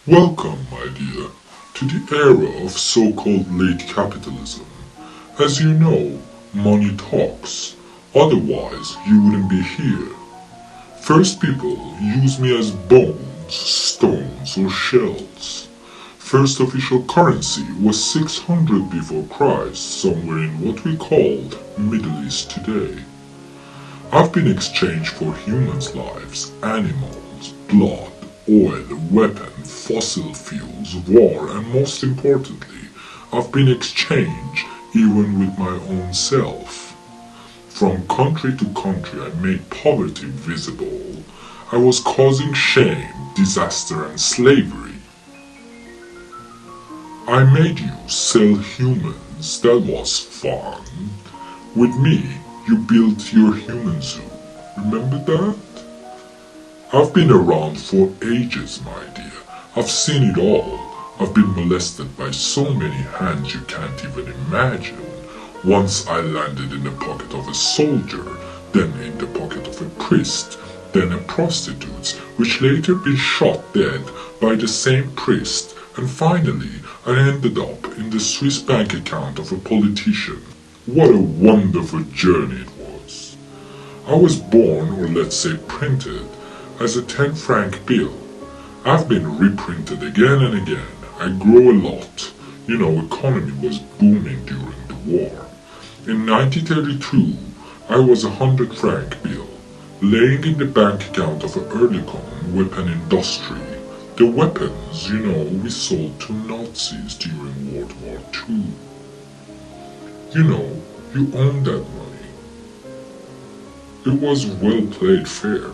Welcome, my dear, to the era of so-called late capitalism. As you know, money talks. Otherwise, you wouldn't be here. First people use me as bones, stones, or shells. First official currency was 600 before Christ, somewhere in what we called Middle East today. I've been exchanged for humans' lives, animals, blood, oil, weapons, fossil fuels, war, and most importantly, I've been exchanged even with my own self. From country to country I made poverty visible. I was causing shame, disaster, and slavery. I made you sell humans, that was fun. With me, you built your human zoo. Remember that? I've been around for ages, my dear. I've seen it all. I've been molested by so many hands you can't even imagine. Once I landed in the pocket of a soldier, then in the pocket of a priest, then a prostitute, which later been shot dead by the same priest, and finally I ended up in the Swiss bank account of a politician. What a wonderful journey it was. I was born, or let's say printed, as a 10 franc bill. I've been reprinted again and again. I grow a lot. You know, economy was booming during the war. In 1932, I was a 100 franc bill, laying in the bank account of a Ehrlichman weapon industry. The weapons, you know, we sold to Nazis during World War II. You know, you own that money. It was well played fair.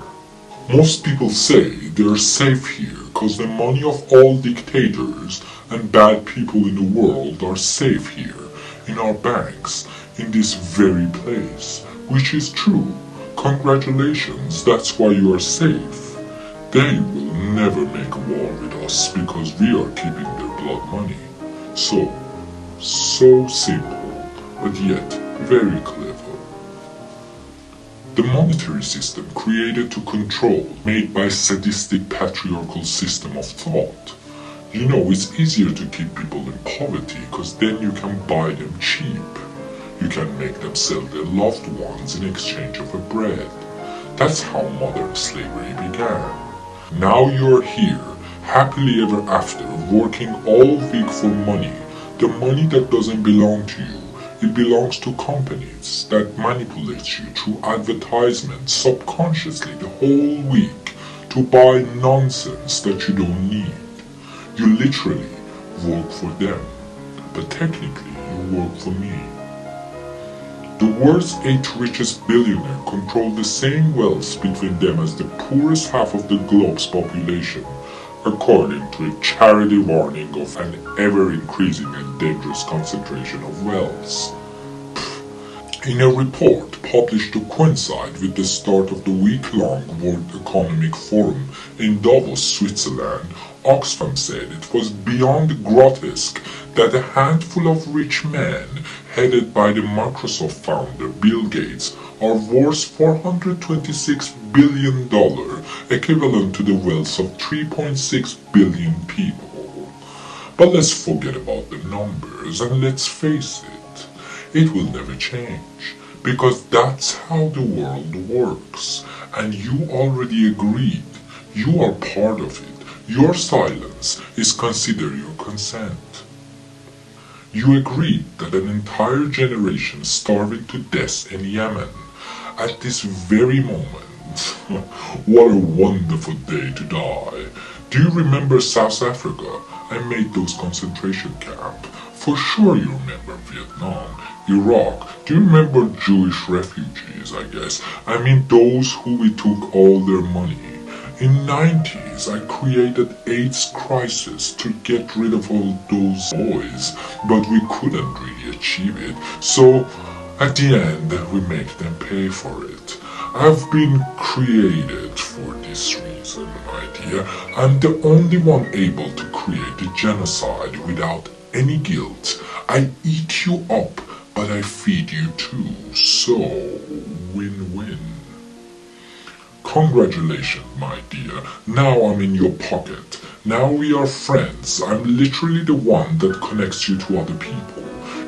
Most people say they're safe here because the money of all dictators and bad people in the world are safe here, in our banks, in this very place, which is true. Congratulations, that's why you are safe. They will never make war with us because we are keeping their blood money. So simple, but yet very clever. The monetary system created to control, made by sadistic patriarchal system of thought. You know, it's easier to keep people in poverty because then you can buy them cheap. You can make them sell their loved ones in exchange of a bread. That's how modern slavery began. Now you're here, happily ever after, working all week for money, the money that doesn't belong to you. It belongs to companies that manipulate you through advertisements subconsciously the whole week to buy nonsense that you don't need. You literally work for them, but technically you work for me. The world's 8 richest billionaires control the same wealth between them as the poorest half of the globe's population, according to a charity warning of an ever-increasing and dangerous concentration of wealth. In a report published to coincide with the start of the week-long World Economic Forum in Davos, Switzerland, Oxfam said it was beyond grotesque that a handful of rich men, headed by the Microsoft founder Bill Gates, are worth $426 billion, equivalent to the wealth of 3.6 billion people. But let's forget about the numbers and let's face it, it will never change, because that's how the world works, and you already agreed, you are part of it. Your silence is considered your consent. You agreed that an entire generation starving to death in Yemen at this very moment. What a wonderful day to die. Do you remember South Africa? I made those concentration camps. For sure you remember Vietnam, Iraq. Do you remember Jewish refugees, I guess? I mean those who we took all their money. In 90s, I created AIDS crisis to get rid of all those boys, but we couldn't really achieve it. So, at the end, we make them pay for it. I've been created for this reason, my dear. I'm the only one able to create a genocide without any guilt. I eat you up, but I feed you too. So, win-win. Congratulations, my dear. Now I'm in your pocket. Now we are friends. I'm literally the one that connects you to other people.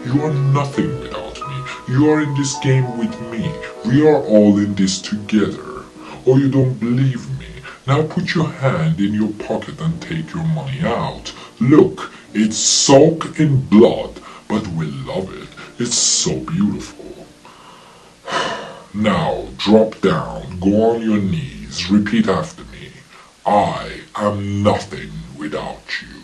You are nothing without me. You are in this game with me. We are all in this together. Or you don't believe me? Now put your hand in your pocket and take your money out. Look, it's soaked in blood, but we love it. It's so beautiful. Now drop down, go on your knees, repeat after me. I am nothing without you.